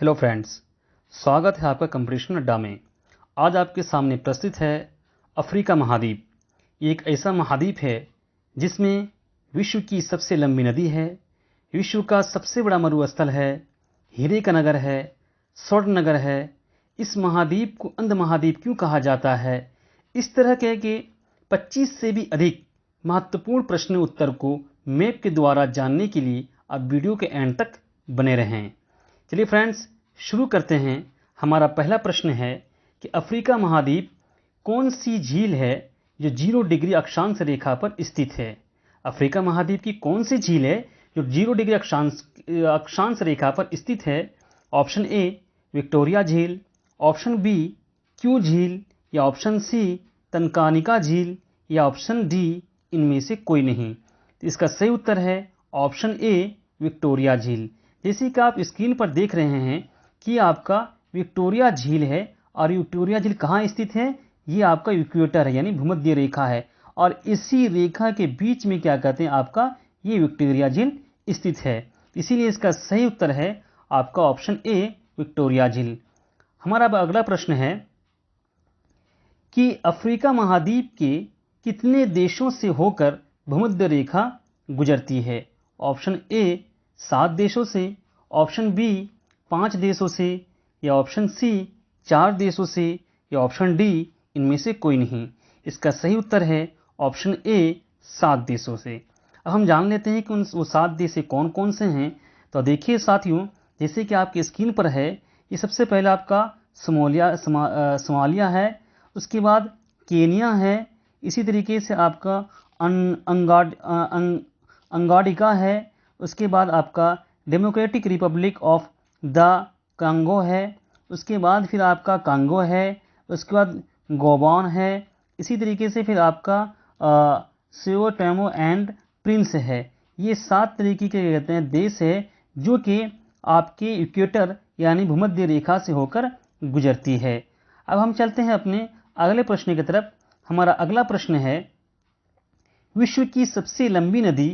Hello friends, स्वागत है आपका कंपटीशन अड्डा में। आज आपके सामने प्रस्तुत है अफ्रीका महाद्वीप। ये एक ऐसा महाद्वीप है जिसमें विश्व की सबसे लंबी नदी है, विश्व का सबसे बड़ा मरुस्थल है, हीरे का नगर है, स्वर्ण नगर है। इस महाद्वीप को अंध महाद्वीप क्यों कहा जाता है? इस तरह के 25 से भी अधिक महत्वपूर्ण प्रश्न उत्तर को मैप के द्वारा जानने के लिए आप वीडियो के एंड तक बने रहें। चलिए फ्रेंड्स, शुरू करते हैं। हमारा पहला प्रश्न है कि अफ्रीका महाद्वीप कौन सी झील है जो 0 डिग्री अक्षांश रेखा पर स्थित है? अफ्रीका महाद्वीप की कौन सी झील है जो 0 डिग्री अक्षांश रेखा पर स्थित है? ऑप्शन ए विक्टोरिया झील, ऑप्शन बी क्यू झील, या ऑप्शन सी तनकानिका झील, या ऑप्शन डी इनमें से कोई नहीं। तो इसका सही उत्तर है ऑप्शन ए विक्टोरिया झील। जैसे कि आप स्क्रीन पर देख रहे हैं कि आपका विक्टोरिया झील है, और विक्टोरिया झील कहाँ स्थित है? ये आपका इक्वेटर है, यानी भूमध्य रेखा है, और इसी रेखा के बीच में क्या कहते हैं, आपका ये विक्टोरिया झील स्थित है। इसीलिए इसका सही उत्तर है आपका ऑप्शन ए विक्टोरिया झील। हमारा अब अगला प्रश्न है कि अफ्रीका महाद्वीप के कितने देशों से होकर भूमध्य रेखा गुजरती है? ऑप्शन ए 7 देशों से, ऑप्शन बी 5 देशों से, या ऑप्शन सी 4 देशों से, या ऑप्शन डी इनमें से कोई नहीं। इसका सही उत्तर है ऑप्शन ए 7 देशों से। अब हम जान लेते हैं कि वो 7 देश कौन कौन से हैं। तो देखिए साथियों, जैसे कि आपकी स्क्रीन पर है, ये सबसे पहले आपका सोमालिया है, उसके बाद केनिया है, इसी तरीके से आपका अंगाडिका है, उसके बाद आपका democratic Republic of the Congo है, उसके बाद फिर आपका कांगो है, उसके बाद गोबॉन है, इसी तरीके से फिर आपका सेओ टोमो एंड प्रिंस है। ये 7 तरीके के कहते हैं देश है जो कि आपके इक्वेटर यानी भूमध्य रेखा से होकर गुजरती है। अब हम चलते हैं अपने अगले प्रश्न की तरफ। हमारा अगला प्रश्न है, विश्व की सबसे लंबी नदी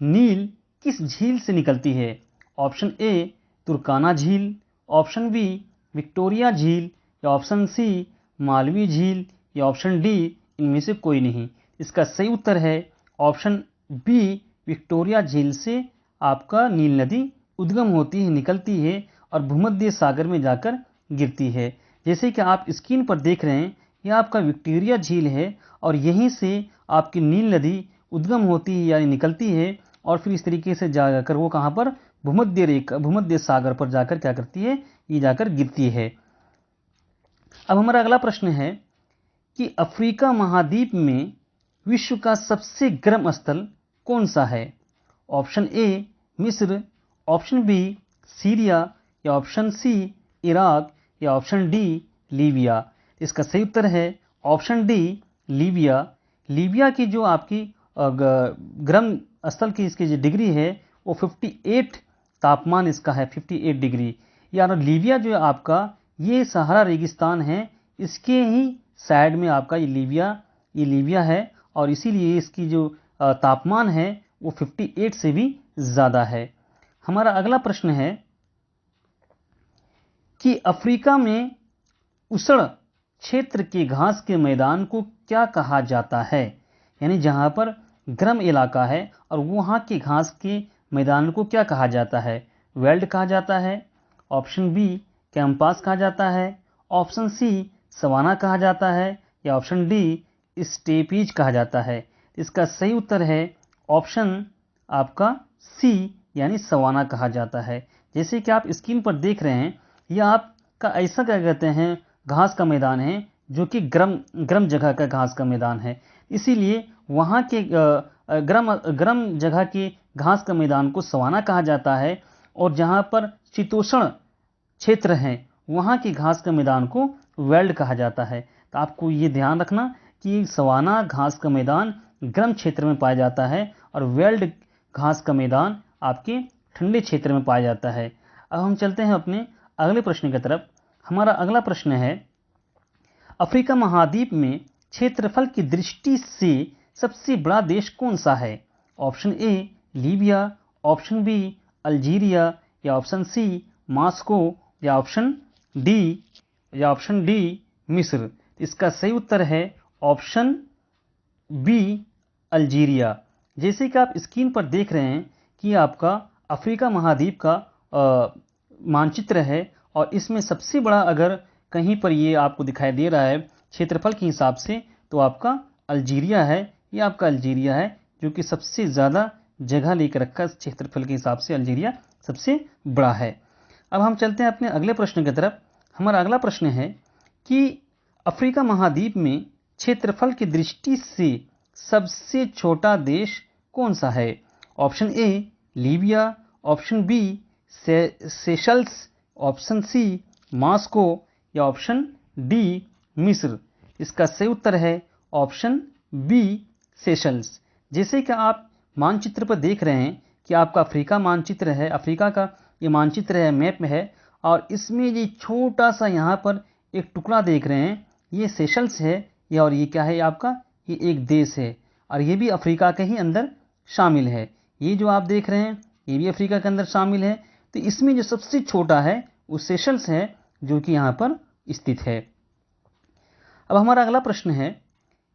नील किस झील से निकलती है? ऑप्शन ए तुर्काना झील, ऑप्शन बी विक्टोरिया झील, या ऑप्शन सी मालवी झील, या ऑप्शन डी इनमें से कोई नहीं। इसका सही उत्तर है ऑप्शन बी विक्टोरिया झील से आपका नील नदी उद्गम होती है, निकलती है और भूमध्य सागर में जाकर गिरती है। जैसे कि आप स्क्रीन पर देख रहे हैं, यह आपका विक्टोरिया झील है और यहीं से आपकी नील नदी उद्गम होती है यानी निकलती है, और फिर इस तरीके से जाकर वो कहाँ पर भूमध्य सागर पर जाकर क्या करती है, ये जाकर गिरती है। अब हमारा अगला प्रश्न है कि अफ्रीका महाद्वीप में विश्व का सबसे गर्म स्थल कौन सा है? ऑप्शन ए मिस्र, ऑप्शन बी सीरिया, या ऑप्शन सी इराक, या ऑप्शन डी लीबिया। इसका सही उत्तर है ऑप्शन डी लीबिया। लीबिया की जो आपकी गर्म स्थल की इसकी जो डिग्री है वो 58 तापमान इसका है, 58 डिग्री। यानी लीबिया जो है आपका ये सहारा रेगिस्तान है, इसके ही साइड में आपका ये लीबिया है, और इसीलिए इसकी जो तापमान है वो 58 से भी ज़्यादा है। हमारा अगला प्रश्न है कि अफ्रीका में उष्ण क्षेत्र के घास के मैदान को क्या कहा जाता है? यानी जहाँ पर गर्म इलाका है और वहाँ के घास के मैदान को क्या कहा जाता है? वेल्ड कहा जाता है, ऑप्शन बी कैंपास कहा जाता है, ऑप्शन सी सवाना कहा जाता है, या ऑप्शन डी स्टेपीज कहा जाता है। इसका सही उत्तर है ऑप्शन आपका सी यानी सवाना कहा जाता है। जैसे कि आप स्क्रीन पर देख रहे हैं, यह आपका ऐसा क्या कहते हैं घास का मैदान है जो कि गर्म जगह का घास का मैदान है, इसीलिए वहाँ के गर्म जगह के घास का मैदान को सवाना कहा जाता है, और जहाँ पर शीतोष्ण क्षेत्र हैं वहाँ के घास का मैदान को वेल्ड कहा जाता है। तो आपको ये ध्यान रखना कि सवाना घास का मैदान गर्म क्षेत्र में पाया जाता है और वेल्ड घास का मैदान आपके ठंडे क्षेत्र में पाया जाता है। अब हम चलते हैं अपने अगले प्रश्न की तरफ। हमारा अगला प्रश्न है, अफ्रीका महाद्वीप में क्षेत्रफल की दृष्टि से सबसे बड़ा देश कौन सा है? Option A Libya, option B Algeria, या ऑप्शन सी मॉस्को, या ऑप्शन डी मिस्र। इसका सही उत्तर है ऑप्शन बी अल्जीरिया। जैसे कि आप स्क्रीन पर देख रहे हैं कि आपका अफ्रीका महाद्वीप का मानचित्र है और इसमें सबसे बड़ा अगर कहीं पर ये आपको दिखाई दे रहा है क्षेत्रफल के हिसाब से तो आपका अल्जीरिया है। ये आपका अल्जीरिया है जो कि सबसे ज़्यादा जगह लेकर रखा है। क्षेत्रफल के हिसाब से अल्जीरिया सबसे बड़ा है। अब हम चलते हैं अपने अगले प्रश्न की तरफ। हमारा अगला प्रश्न है कि अफ्रीका महाद्वीप में क्षेत्रफल की दृष्टि से सबसे छोटा देश कौन सा है? Option A Libya, option B Seychelles, option C Moscow या ऑप्शन डी मिस्र। इसका सही उत्तर है ऑप्शन बी सेशल्स। जैसे कि आप मानचित्र पर देख रहे हैं कि आपका अफ्रीका मानचित्र है, अफ्रीका का ये मानचित्र है, मैप में है और इसमें ये छोटा सा यहाँ पर एक टुकड़ा देख रहे हैं, ये सेशल्स है। ये और ये क्या है आपका? ये एक देश है और ये भी अफ्रीका के ही अंदर शामिल है। ये जो आप देख रहे हैं ये भी अफ्रीका के अंदर शामिल है। तो इसमें जो सबसे छोटा है वो सेशल्स है जो कि यहाँ पर स्थित है। अब हमारा अगला प्रश्न है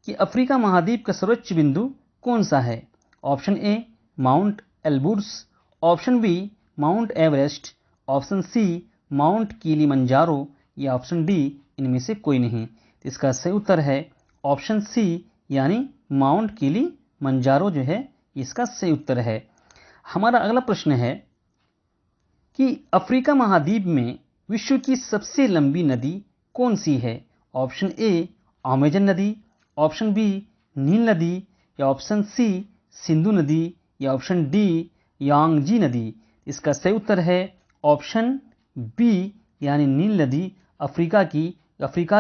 कि अफ्रीका महाद्वीप का सर्वोच्च बिंदु कौन सा है? Option A Mount Elbrus, option B Mount Everest, option C Mount Kilimanjaro या ऑप्शन डी इनमें से कोई नहीं। इसका सही उत्तर है ऑप्शन सी यानी माउंट किलिमंजारो जो है इसका सही उत्तर है। हमारा अगला प्रश्न है कि अफ्रीका महाद्वीप में विश्व की सबसे लंबी नदी कौन सी है? ऑप्शन ए अमेजन नदी, ऑप्शन बी नील नदी या ऑप्शन सी सिंधु नदी या ऑप्शन डी यांगजी नदी। इसका सही उत्तर है ऑप्शन बी यानी नील नदी। अफ्रीका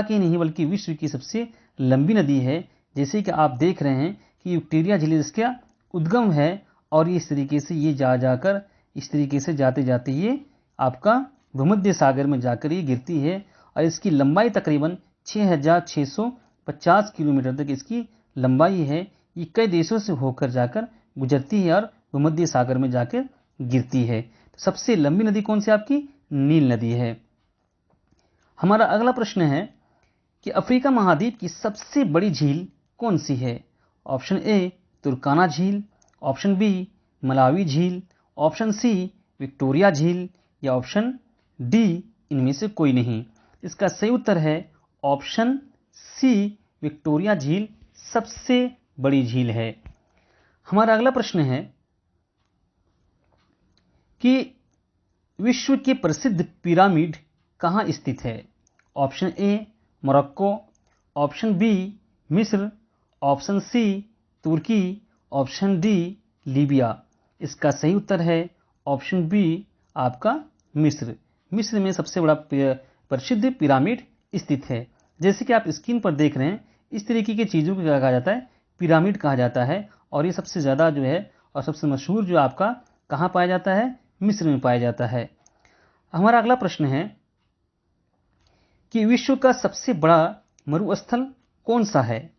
की नहीं बल्कि विश्व की सबसे लंबी नदी है। जैसे कि आप देख रहे हैं कि विक्टोरिया झील इसका उद्गम है और इस तरीके से ये जाकर इस तरीके से जाते जाते ये आपका भूमध्य सागर में जाकर ये गिरती है और इसकी लंबाई तकरीबन 6,650 किलोमीटर तक इसकी लंबाई है। ये कई देशों से होकर जाकर गुजरती है और भूमध्य सागर में जाकर गिरती है। तो सबसे लंबी नदी कौन सी आपकी? नील नदी है। हमारा अगला प्रश्न है कि अफ्रीका महाद्वीप की सबसे बड़ी झील कौन सी है? ऑप्शन ए तुर्काना झील, ऑप्शन बी मलावी झील, ऑप्शन सी विक्टोरिया झील या ऑप्शन डी इनमें से कोई नहीं। इसका सही उत्तर है ऑप्शन सी विक्टोरिया झील सबसे बड़ी झील है। हमारा अगला प्रश्न है कि विश्व के प्रसिद्ध पिरामिड कहाँ स्थित है? Option A Morocco, option B मिस्र, ऑप्शन सी तुर्की, ऑप्शन डी लीबिया। इसका सही उत्तर है ऑप्शन बी आपका मिस्र। मिस्र में सबसे बड़ा प्रसिद्ध पिरामिड स्थित है। जैसे कि आप स्क्रीन पर देख रहे हैं इस तरीके की चीज़ों को क्या कहा जाता है? पिरामिड कहा जाता है और ये सबसे ज़्यादा जो है और सबसे मशहूर जो आपका कहाँ पाया जाता है? मिस्र में पाया जाता है। हमारा अगला प्रश्न है कि विश्व का सबसे बड़ा मरुस्थल कौन सा है?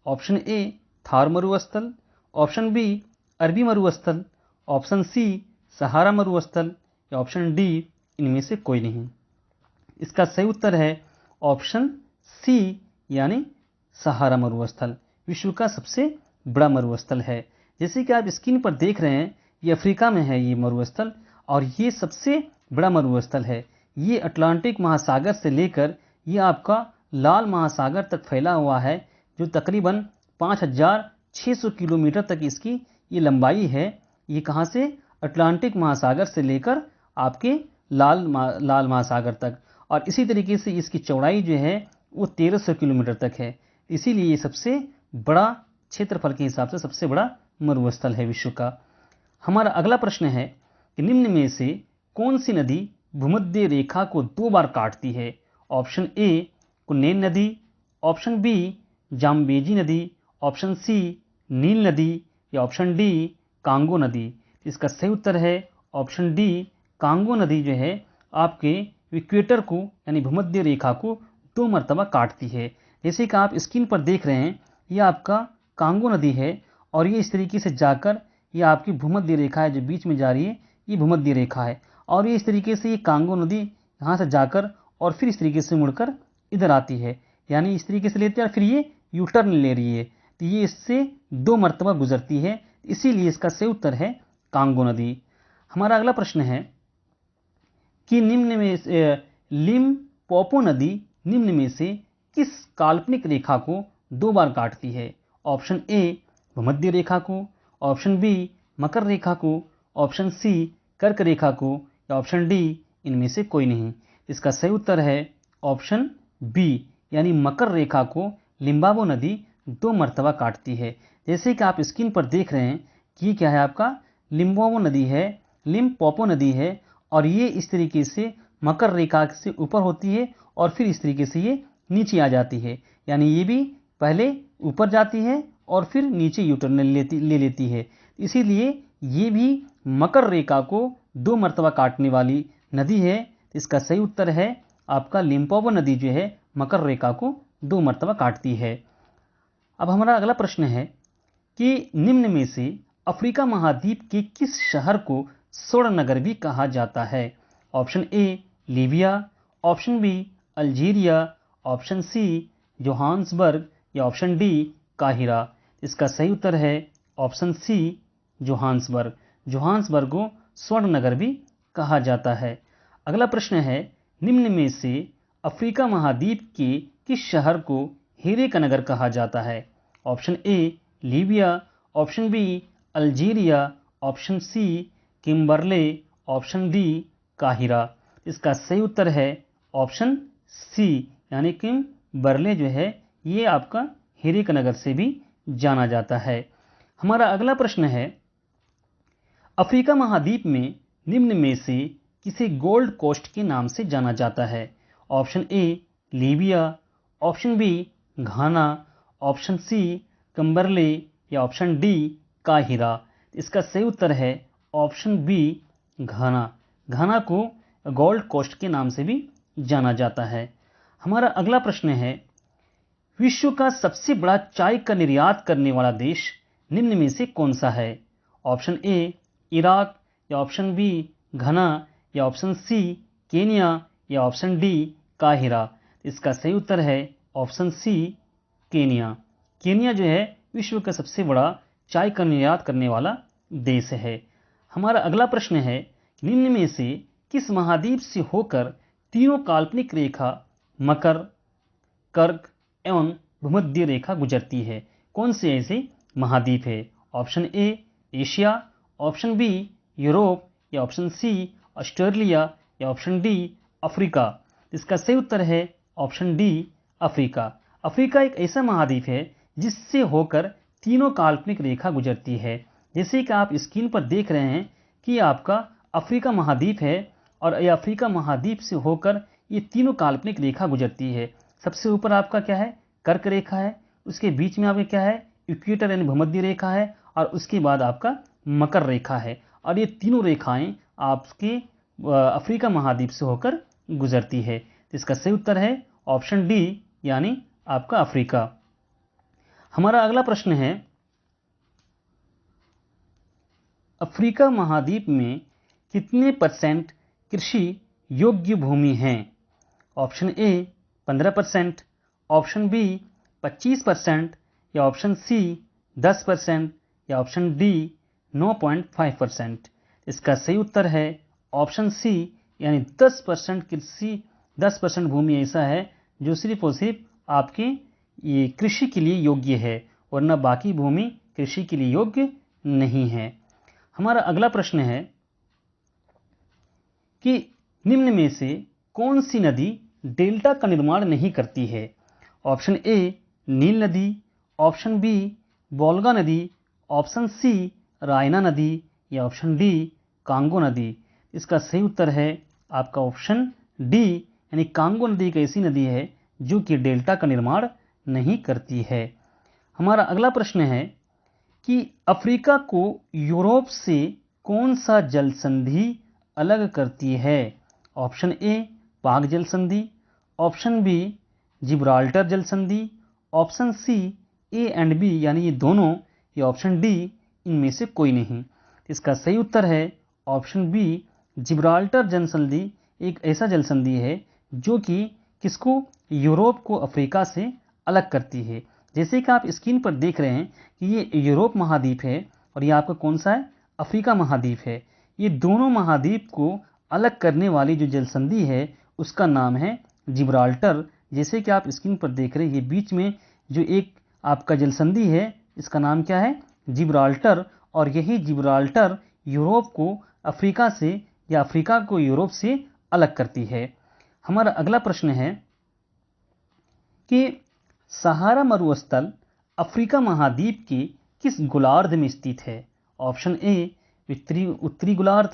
ऑप्शन ए थार मरुस्थल, ऑप्शन बी अरबी मरुस्थल, ऑप्शन सी सहारा मरुस्थल या ऑप्शन डी इनमें से कोई नहीं। इसका सही उत्तर है ऑप्शन सी यानी सहारा मरुस्थल विश्व का सबसे बड़ा मरुस्थल है। जैसे कि आप स्क्रीन पर देख रहे हैं ये अफ्रीका में है ये मरुस्थल और ये सबसे बड़ा मरुस्थल है। ये अटलांटिक महासागर से लेकर ये आपका लाल महासागर तक फैला हुआ है जो तकरीबन 5,600 किलोमीटर तक इसकी ये लंबाई है। ये कहाँ से? अटलांटिक महासागर से लेकर आपके लाल महासागर तक और इसी तरीके से इसकी चौड़ाई जो है वो 1,300 किलोमीटर तक है। इसीलिए ये सबसे बड़ा क्षेत्रफल के हिसाब से सबसे बड़ा मरुस्थल है विश्व का। हमारा अगला प्रश्न है कि निम्न में से कौन सी नदी भूमध्य रेखा को 2 बार काटती है? ऑप्शन ए कुन्नेन नदी, ऑप्शन बी जाम्बेजी नदी, ऑप्शन सी नील नदी या ऑप्शन डी कांगो नदी। इसका सही उत्तर है ऑप्शन डी कांगो नदी जो है आपके इक्वेटर को यानी भूमध्य रेखा को 2 मरतबा काटती है। जैसे कि आप स्क्रीन पर देख रहे हैं यह आपका कांगो नदी है और ये इस तरीके से जाकर ये आपकी भूमध्य रेखा है जो बीच में जा रही है ये भूमध्य रेखा है और ये इस तरीके से ये कांगो नदी यहाँ से जाकर और फिर इस तरीके से मुड़कर इधर आती है, यानी इस तरीके से लेते हैं और फिर ये यू टर्न ले रही है, तो ये इससे 2 मरतबा गुजरती है, इसीलिए इसका सही उत्तर है कांगो नदी। हमारा अगला प्रश्न है कि निम्न में लिम्पोपो नदी निम्न में से किस काल्पनिक रेखा को 2 बार काटती है? ऑप्शन ए भूमध्य रेखा को, ऑप्शन बी मकर रेखा को, ऑप्शन सी कर्क रेखा को, या ऑप्शन डी इनमें से कोई नहीं। इसका सही उत्तर है ऑप्शन बी, यानी मकर रेखा को लिम्बाबो नदी 2 मरतबा काटती है। जैसे कि आप स्क्रीन पर देख रहे हैं कि क्या है, आपका लिम्बाबो नदी है, लिम्पोपो नदी है, और ये इस तरीके से मकर रेखा से ऊपर होती है और फिर इस तरीके से ये नीचे आ जाती है, यानी ये भी पहले ऊपर जाती है और फिर नीचे यूटर्न ले लेती है। इसीलिए ये भी मकर रेखा को 2 मरतबा काटने वाली नदी है। इसका सही उत्तर है आपका लिम्पोपो नदी जो है मकर रेखा को 2 मरतबा काटती है। अब हमारा अगला प्रश्न है कि निम्न में से अफ्रीका महाद्वीप के किस शहर को स्वर्ण नगर भी कहा जाता है? Option A Libya, option B Algeria, option C Johannesburg, या ऑप्शन डी काहिरा। इसका सही उत्तर है ऑप्शन सी जोहान्सबर्ग। जोहान्सबर्ग को स्वर्ण नगर भी कहा जाता है। अगला प्रश्न है निम्न में से अफ्रीका महाद्वीप के किस शहर को हीरे का नगर कहा जाता है? Option A Libya, option B Algeria, option C Kimberley, option D काहिरा। इसका सही उत्तर है ऑप्शन सी, यानी किम्बरले जो है ये आपका हीरे का नगर से भी जाना जाता है। हमारा अगला प्रश्न है अफ्रीका महाद्वीप में निम्न में से किसे गोल्ड कोस्ट के नाम से जाना जाता है? Option A Libya, option B Ghana, option C Kimberley, या ऑप्शन डी काहिरा। इसका सही उत्तर है ऑप्शन बी घाना। घाना को गोल्ड कोस्ट के नाम से भी जाना जाता है। हमारा अगला प्रश्न है विश्व का सबसे बड़ा चाय का निर्यात करने वाला देश निम्न में से कौन सा है? ऑप्शन ए इराक, या ऑप्शन बी घना, या ऑप्शन सी केनिया, या ऑप्शन डी काहिरा। इसका सही उत्तर है ऑप्शन सी केनिया। केनिया जो है विश्व का सबसे बड़ा चाय का निर्यात करने वाला देश है। हमारा अगला प्रश्न है निम्न में से किस महाद्वीप से होकर तीनों काल्पनिक रेखा मकर, कर्क एवं भूमध्य रेखा गुजरती है? कौन से ऐसे महाद्वीप है? Option A Asia, option B Europe, या ऑप्शन सी ऑस्ट्रेलिया, या ऑप्शन डी अफ्रीका। इसका सही उत्तर है ऑप्शन डी अफ्रीका। अफ्रीका एक ऐसा महाद्वीप है जिससे होकर तीनों काल्पनिक रेखा गुजरती है। जैसे कि आप स्क्रीन पर देख रहे हैं कि आपका अफ्रीका महाद्वीप है और यह अफ्रीका महाद्वीप से होकर ये तीनों काल्पनिक रेखा गुजरती है। सबसे ऊपर आपका क्या है? कर्क रेखा है, उसके बीच में आपका क्या है? इक्वेटर यानी भूमध्य रेखा है, और उसके बाद आपका मकर रेखा है, और ये तीनों रेखाएं आपके अफ्रीका महाद्वीप से होकर गुजरती है। इसका सही उत्तर है ऑप्शन डी, यानी आपका अफ्रीका। हमारा अगला प्रश्न है अफ्रीका महाद्वीप में कितने % कृषि योग्य भूमि है? ऑप्शन ए 15%, ऑप्शन बी 25%, या ऑप्शन सी 10%, या ऑप्शन डी 9.5%। इसका सही उत्तर है ऑप्शन सी, यानी 10% कृषि, 10% भूमि ऐसा है जो सिर्फ और सिर्फ आपके ये कृषि के लिए योग्य है, वरना बाकी भूमि कृषि के लिए योग्य नहीं है। हमारा अगला प्रश्न है कि निम्न में से कौन सी नदी डेल्टा का निर्माण नहीं करती है? ऑप्शन ए नील नदी, ऑप्शन बी बोल्गा नदी, ऑप्शन सी रायना नदी, या ऑप्शन डी कांगो नदी। इसका सही उत्तर है आपका ऑप्शन डी, यानी कांगो नदी एक ऐसी नदी है जो कि डेल्टा का निर्माण नहीं करती है। हमारा अगला प्रश्न है कि अफ्रीका को यूरोप से कौन सा जल संधि अलग करती है? ऑप्शन ए पाक जल संधि, ऑप्शन बी जिब्राल्टर जल संधि, option C A and B यानी ये दोनों, या ऑप्शन डी इनमें से कोई नहीं। इसका सही उत्तर है ऑप्शन बी जिब्राल्टर जल संधि, एक ऐसा जलसंधि है जो कि किसको, यूरोप को अफ्रीका से अलग करती है। जैसे कि आप स्क्रीन पर देख रहे हैं कि ये यूरोप महाद्वीप है और ये आपका कौन सा है, अफ्रीका महाद्वीप है। ये दोनों महाद्वीप को अलग करने वाली जो जलसंधि है उसका नाम है जिब्राल्टर। जैसे कि आप स्क्रीन पर देख रहे हैं, ये बीच में जो एक आपका जलसंधि है इसका नाम क्या है, जिब्राल्टर। और यही जिब्राल्टर यूरोप को अफ्रीका से या अफ्रीका को यूरोप से अलग करती है। हमारा अगला प्रश्न है कि सहारा मरुस्थल अफ्रीका महाद्वीप के किस गोलार्ध में स्थित है। ऑप्शन ए उत्तरी गोलार्ध,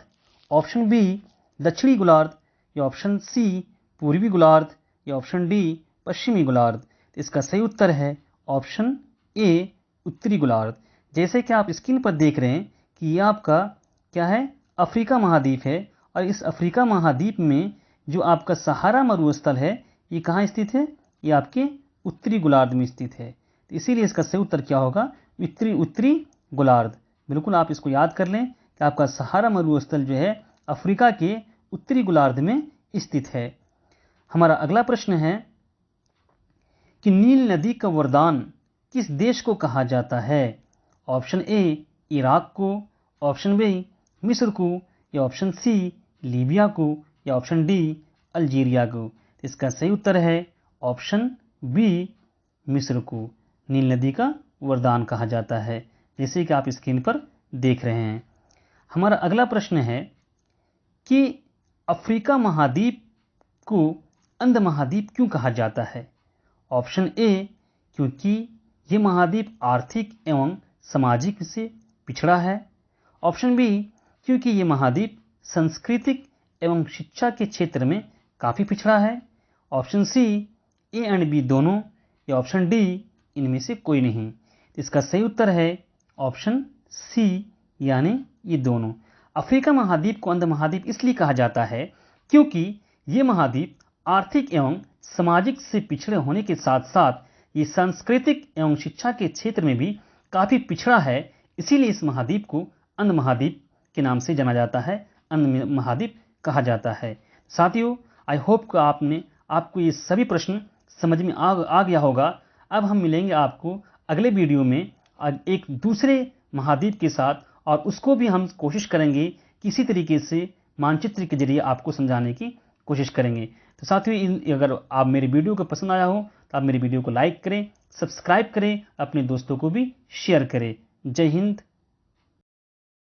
ऑप्शन बी दक्षिणी गोलार्ध, या ऑप्शन सी पूर्वी गोलार्ध, या ऑप्शन डी पश्चिमी गोलार्ध। इसका सही उत्तर है ऑप्शन ए उत्तरी गोलार्ध। जैसे कि आप स्क्रीन पर देख रहे हैं कि ये आपका क्या है, अफ्रीका महाद्वीप है और इस अफ्रीका महाद्वीप में जो आपका सहारा मरुस्थल है ये कहाँ स्थित है, ये आपके उत्तरी गोलार्ध में स्थित है। तो इसीलिए इसका सही उत्तर क्या होगा, उत्तरी गोलार्ध। बिल्कुल आप इसको याद कर लें कि आपका सहारा मरुस्थल जो है अफ्रीका के उत्तरी गोलार्ध में स्थित है। हमारा अगला प्रश्न है कि नील नदी का वरदान किस देश को कहा जाता है। ऑप्शन ए इराक को, ऑप्शन बी मिस्र को, या ऑप्शन सी लीबिया को, या ऑप्शन डी अल्जीरिया को। इसका सही उत्तर है ऑप्शन बी मिस्र को। नील नदी का वरदान कहा जाता है, जैसे कि आप स्क्रीन पर देख रहे हैं। हमारा अगला प्रश्न है कि अफ्रीका महाद्वीप को अंध महाद्वीप क्यों कहा जाता है। ऑप्शन ए क्योंकि ये महाद्वीप आर्थिक एवं सामाजिक से पिछड़ा है। ऑप्शन बी क्योंकि ये महाद्वीप सांस्कृतिक एवं शिक्षा के क्षेत्र में काफ़ी पिछड़ा है। Option C A and B दोनों, या ऑप्शन डी इनमें से कोई नहीं। इसका सही उत्तर है ऑप्शन सी यानी ये दोनों। अफ्रीका महाद्वीप को अंध महाद्वीप इसलिए कहा जाता है क्योंकि ये महाद्वीप आर्थिक एवं सामाजिक से पिछड़े होने के साथ साथ ये सांस्कृतिक एवं शिक्षा के क्षेत्र में भी काफ़ी पिछड़ा है। इसीलिए इस महाद्वीप को अंध महाद्वीप के नाम से जाना जाता है, अंध महाद्वीप कहा जाता है। साथियों, आई होप कि आपको ये सभी प्रश्न समझ में आ गया होगा। अब हम मिलेंगे आपको अगले वीडियो में एक दूसरे महाद्वीप के साथ, और उसको भी हम कोशिश करेंगे किसी तरीके से मानचित्र के जरिए आपको समझाने की कोशिश करेंगे। तो साथियों, अगर आप मेरे वीडियो को पसंद आया हो तो आप मेरे वीडियो को लाइक करें, सब्सक्राइब करें, अपने दोस्तों को भी शेयर करें। जय हिंद,